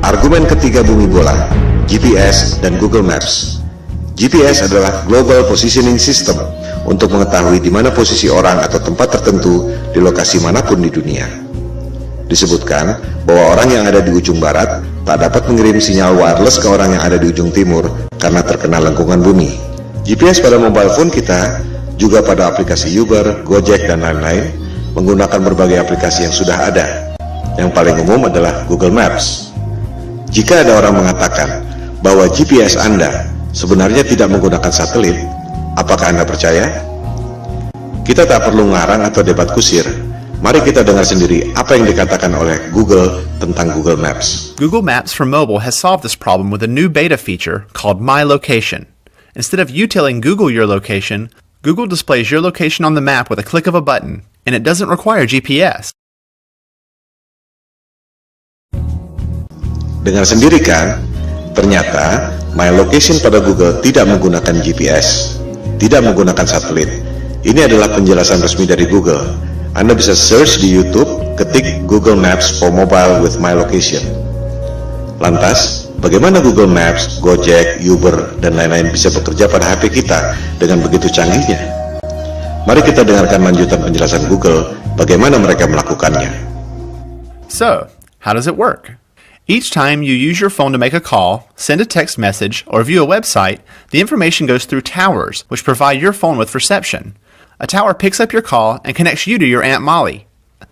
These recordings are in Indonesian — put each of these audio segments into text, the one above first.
Argumen ketiga bumi bola, GPS dan Google Maps. GPS adalah Global Positioning System untuk mengetahui di mana posisi orang atau tempat tertentu di lokasi manapun di dunia. Disebutkan bahwa orang yang ada di ujung barat tak dapat mengirim sinyal wireless ke orang yang ada di ujung timur karena terkena lengkungan bumi. GPS pada mobile phone kita, juga pada aplikasi Uber, Gojek, dan lain-lain, menggunakan berbagai aplikasi yang sudah ada. Yang paling umum adalah Google Maps. Jika ada orang mengatakan bahwa GPS Anda sebenarnya tidak menggunakan satelit, apakah Anda percaya? Kita tak perlu ngarang atau debat kusir. Mari kita dengar sendiri apa yang dikatakan oleh Google tentang Google Maps. Google Maps for mobile has solved this problem with a new beta feature called My Location. Instead of you telling Google your location, Google displays your location on the map with a click of a button, and it doesn't require GPS. Dengar sendiri kan? Ternyata My Location pada Google tidak menggunakan GPS, tidak menggunakan satelit. Ini adalah penjelasan resmi dari Google. Anda bisa search di YouTube, ketik Google Maps for Mobile with My Location. Lantas, bagaimana Google Maps, Gojek, Uber, dan lain-lain bisa bekerja pada HP kita dengan begitu canggihnya? Mari kita dengarkan lanjutan penjelasan Google, bagaimana mereka melakukannya. So, how does it work? Each time you use your phone to make a call, send a text message, or view a website, the information goes through towers, which provide your phone with reception. A tower picks up your call and connects you to your Aunt Molly.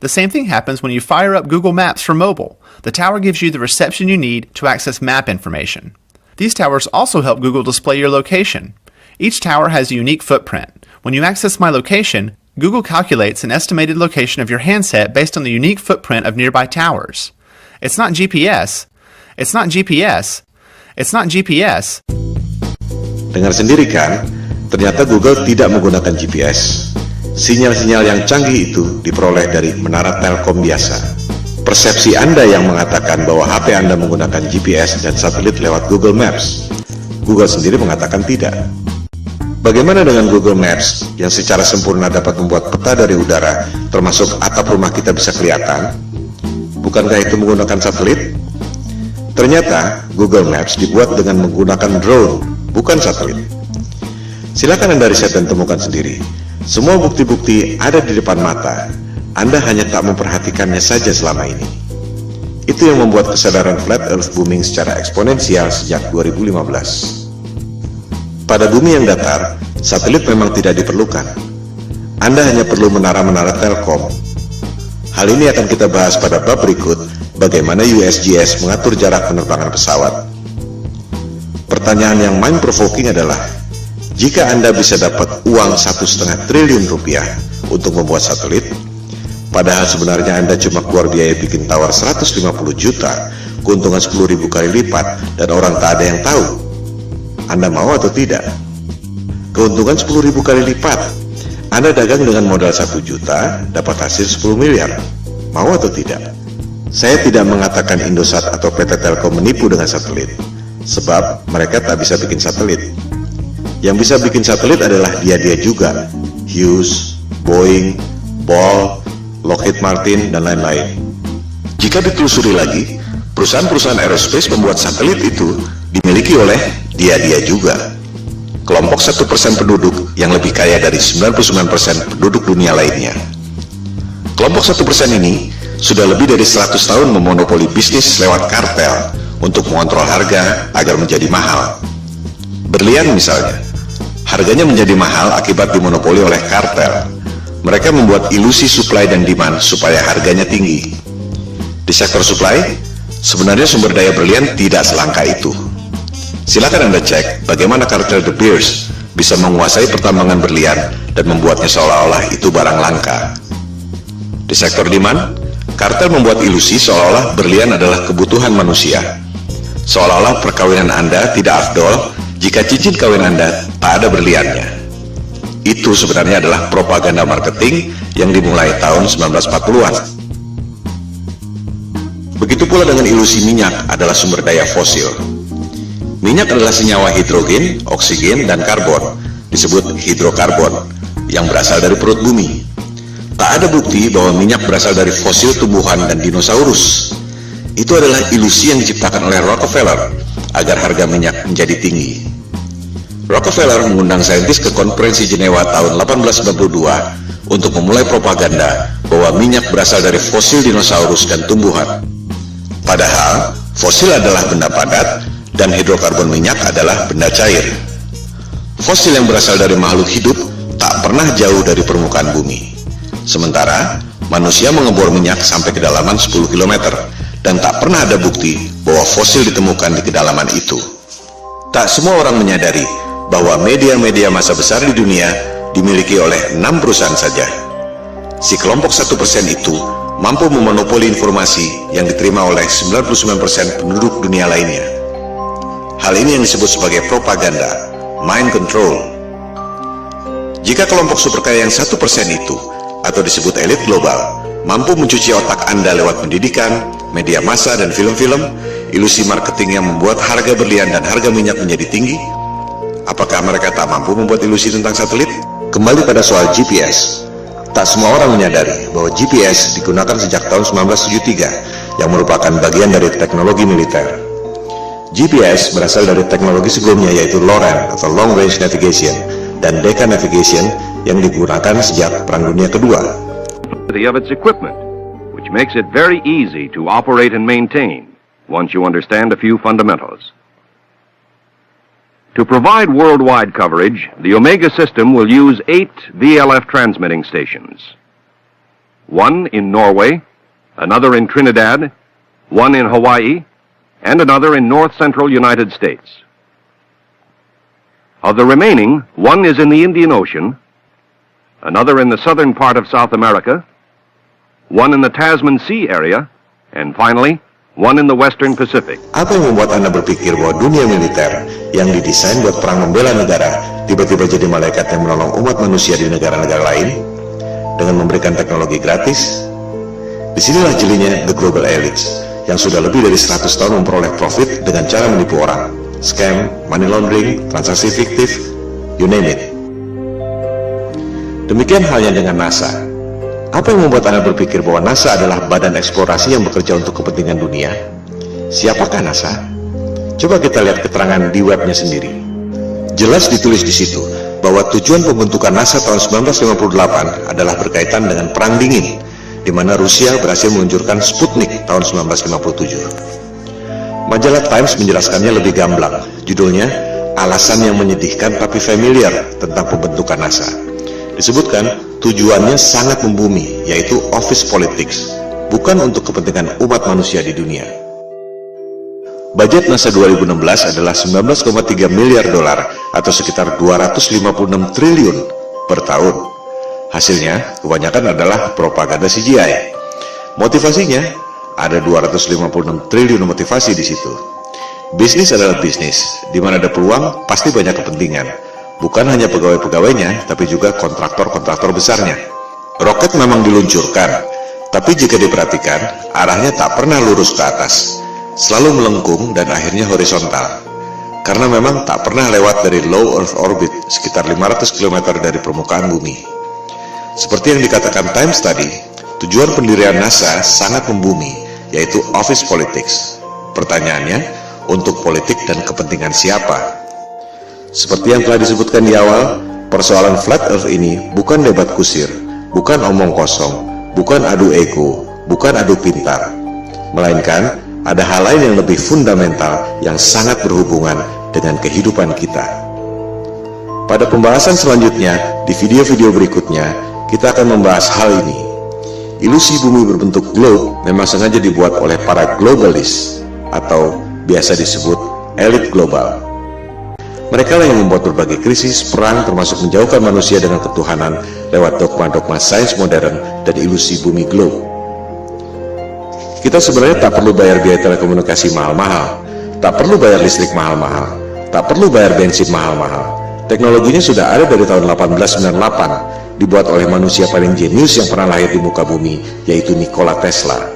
The same thing happens when you fire up Google Maps for mobile. The tower gives you the reception you need to access map information. These towers also help Google display your location. Each tower has a unique footprint. When you access My Location, Google calculates an estimated location of your handset based on the unique footprint of nearby towers. It's not GPS. It's not GPS. It's not GPS. Dengar sendiri kan? Ternyata Google tidak menggunakan GPS. Sinyal-sinyal yang canggih itu diperoleh dari menara Telkom biasa. Persepsi Anda yang mengatakan bahwa HP Anda menggunakan GPS dan satelit lewat Google Maps. Google sendiri mengatakan tidak. Bagaimana dengan Google Maps yang secara sempurna dapat membuat peta dari udara, termasuk atap rumah kita bisa kelihatan? Bukankah itu menggunakan satelit? Ternyata Google Maps dibuat dengan menggunakan drone, bukan satelit. Silakan Anda riset dan temukan sendiri. Semua bukti-bukti ada di depan mata. Anda hanya tak memperhatikannya saja selama ini. Itu yang membuat kesadaran flat earth booming secara eksponensial sejak 2015. Pada bumi yang datar, satelit memang tidak diperlukan. Anda hanya perlu menara-menara Telkom. Hal ini akan kita bahas pada bab berikut, bagaimana USGS mengatur jarak penerbangan pesawat. Pertanyaan yang mind-provoking adalah, jika Anda bisa dapat uang 1,5 triliun rupiah untuk membuat satelit, padahal sebenarnya Anda cuma keluar biaya bikin tower 150 juta, keuntungan 10.000 kali lipat, dan orang tak ada yang tahu, Anda mau atau tidak? Keuntungan 10.000 kali lipat. Anda dagang dengan modal 1 juta, dapat hasil 10 miliar. Mau atau tidak? Saya tidak mengatakan Indosat atau PT Telkom menipu dengan satelit, sebab mereka tak bisa bikin satelit. Yang bisa bikin satelit adalah dia-dia juga, Hughes, Boeing, Ball, Lockheed Martin, dan lain-lain. Jika ditelusuri lagi, perusahaan-perusahaan aerospace pembuat satelit itu dimiliki oleh dia-dia juga. Kelompok 1% penduduk yang lebih kaya dari 99% penduduk dunia lainnya. Kelompok 1% ini sudah lebih dari 100 tahun memonopoli bisnis lewat kartel untuk mengontrol harga agar menjadi mahal. Berlian misalnya, harganya menjadi mahal akibat dimonopoli oleh kartel. Mereka membuat ilusi supply dan demand supaya harganya tinggi. Di sektor supply, sebenarnya sumber daya berlian tidak selangka itu. Silakan Anda cek bagaimana kartel De Beers bisa menguasai pertambangan berlian dan membuatnya seolah-olah itu barang langka. Di sektor demand, kartel membuat ilusi seolah-olah berlian adalah kebutuhan manusia. Seolah-olah perkawinan Anda tidak afdol jika cincin kawin Anda tak ada berliannya. Itu sebenarnya adalah propaganda marketing yang dimulai tahun 1940-an. Begitu pula dengan ilusi minyak adalah sumber daya fosil. Minyak adalah senyawa hidrogen, oksigen, dan karbon, disebut hidrokarbon, yang berasal dari perut bumi. Tak ada bukti bahwa minyak berasal dari fosil tumbuhan dan dinosaurus. Itu adalah ilusi yang diciptakan oleh Rockefeller agar harga minyak menjadi tinggi. Rockefeller mengundang saintis ke konferensi Jenewa tahun 1892 untuk memulai propaganda bahwa minyak berasal dari fosil dinosaurus dan tumbuhan. Padahal, fosil adalah benda padat dan hidrokarbon minyak adalah benda cair. Fosil yang berasal dari makhluk hidup tak pernah jauh dari permukaan bumi. Sementara, manusia mengebor minyak sampai kedalaman 10 km dan tak pernah ada bukti bahwa fosil ditemukan di kedalaman itu. Tak semua orang menyadari bahwa media-media massa besar di dunia dimiliki oleh 6 perusahaan saja. Si kelompok 1% itu mampu memonopoli informasi yang diterima oleh 99% penduduk dunia lainnya. Hal ini yang disebut sebagai propaganda, mind control. Jika kelompok super kaya yang 1% itu, atau disebut elit global, mampu mencuci otak Anda lewat pendidikan, media massa, dan film-film, ilusi marketing yang membuat harga berlian dan harga minyak menjadi tinggi, apakah mereka tak mampu membuat ilusi tentang satelit? Kembali pada soal GPS. Tak semua orang menyadari bahwa GPS digunakan sejak tahun 1973 yang merupakan bagian dari teknologi militer. GPS berasal dari teknologi sebelumnya yaitu LORAN atau Long Range Navigation dan Decca Navigation yang digunakan sejak Perang Dunia Kedua. Of its equipment, which makes it very easy to operate and maintain once you understand a few fundamentals. To provide worldwide coverage, the Omega system will use 8 VLF transmitting stations. One in Norway, another in Trinidad, one in Hawaii, and another in north-central United States. Of the remaining, one is in the Indian Ocean, another in the southern part of South America, one in the Tasman Sea area, and finally, one in the Western Pacific. Apa yang membuat Anda berpikir bahwa dunia militer yang didesain buat perang membela negara tiba-tiba jadi malaikat yang menolong umat manusia di negara-negara lain dengan memberikan teknologi gratis? Disinilah jelinya the global elites yang sudah lebih dari 100 tahun memperoleh profit dengan cara menipu orang, scam, money laundering, transaksi fiktif, you name it. Demikian halnya dengan NASA. Apa yang membuat Anda berpikir bahwa NASA adalah badan eksplorasi yang bekerja untuk kepentingan dunia? Siapakah NASA? Coba kita lihat keterangan di webnya sendiri. Jelas ditulis di situ bahwa tujuan pembentukan NASA tahun 1958 adalah berkaitan dengan Perang Dingin, di mana Rusia berhasil meluncurkan Sputnik tahun 1957. Majalah Times menjelaskannya lebih gamblang. Judulnya, Alasan yang Menyedihkan Tapi Familiar tentang Pembentukan NASA. Disebutkan, tujuannya sangat membumi, yaitu office politics, bukan untuk kepentingan umat manusia di dunia. Budget NASA 2016 adalah 19,3 miliar dolar atau sekitar 256 triliun per tahun. Hasilnya, kebanyakan adalah propaganda CGI. Motivasinya, ada 256 triliun motivasi di situ. Bisnis adalah bisnis, di mana ada peluang, pasti banyak kepentingan. Bukan hanya pegawai-pegawainya, tapi juga kontraktor-kontraktor besarnya. Roket memang diluncurkan, tapi jika diperhatikan, arahnya tak pernah lurus ke atas, selalu melengkung dan akhirnya horizontal. Karena memang tak pernah lewat dari low Earth orbit, sekitar 500 km dari permukaan bumi. Seperti yang dikatakan Times tadi, tujuan pendirian NASA sangat membumi, yaitu office politics. Pertanyaannya, untuk politik dan kepentingan siapa? Seperti yang telah disebutkan di awal, persoalan flat earth ini bukan debat kusir, bukan omong kosong, bukan adu ego, bukan adu pintar, melainkan ada hal lain yang lebih fundamental yang sangat berhubungan dengan kehidupan kita. Pada pembahasan selanjutnya, di video-video berikutnya, kita akan membahas hal ini. Ilusi bumi berbentuk globe memang sengaja dibuat oleh para globalis atau biasa disebut elit global. Mereka lah yang membuat berbagai krisis, perang, termasuk menjauhkan manusia dengan ketuhanan lewat dogma-dogma sains modern dan ilusi bumi globe. Kita sebenarnya tak perlu bayar biaya telekomunikasi mahal-mahal, tak perlu bayar listrik mahal-mahal, tak perlu bayar bensin mahal-mahal. Teknologinya sudah ada dari tahun 1898, dibuat oleh manusia paling jenius yang pernah lahir di muka bumi, yaitu Nikola Tesla.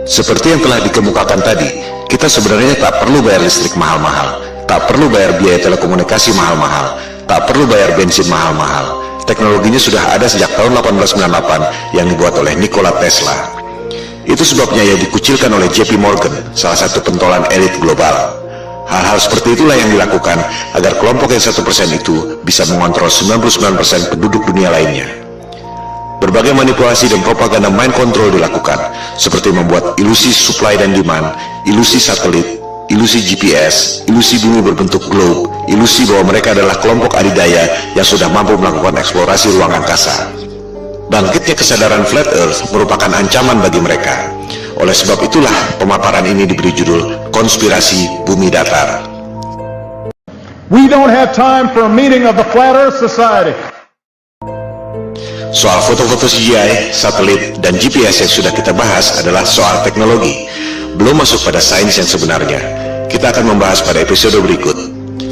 Seperti yang telah dikemukakan tadi, kita sebenarnya tak perlu bayar listrik mahal-mahal, tak perlu bayar biaya telekomunikasi mahal-mahal, tak perlu bayar bensin mahal-mahal. Teknologinya sudah ada sejak tahun 1898 yang dibuat oleh Nikola Tesla. Itu sebabnya ia dikucilkan oleh JP Morgan, salah satu pentolan elit global. Hal-hal seperti itulah yang dilakukan agar kelompok yang 1% itu bisa mengontrol 99% penduduk dunia lainnya. Berbagai manipulasi dan propaganda mind control dilakukan, seperti membuat ilusi supply dan demand, ilusi satelit, ilusi GPS, ilusi bumi berbentuk globe, ilusi bahwa mereka adalah kelompok adidaya yang sudah mampu melakukan eksplorasi ruang angkasa. Bangkitnya kesadaran flat earth merupakan ancaman bagi mereka. Oleh sebab itulah pemaparan ini diberi judul Konspirasi Bumi Datar. We don't have time for a meeting of the Flat Earth Society. Soal foto-foto CGI, satelit, dan GPS yang sudah kita bahas adalah soal teknologi, belum masuk pada sains yang sebenarnya. Kita akan membahas pada episode berikut.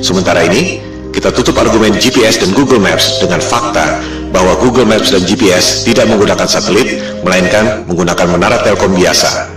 Sementara ini, kita tutup argumen GPS dan Google Maps dengan fakta bahwa Google Maps dan GPS tidak menggunakan satelit, melainkan menggunakan menara telkom biasa.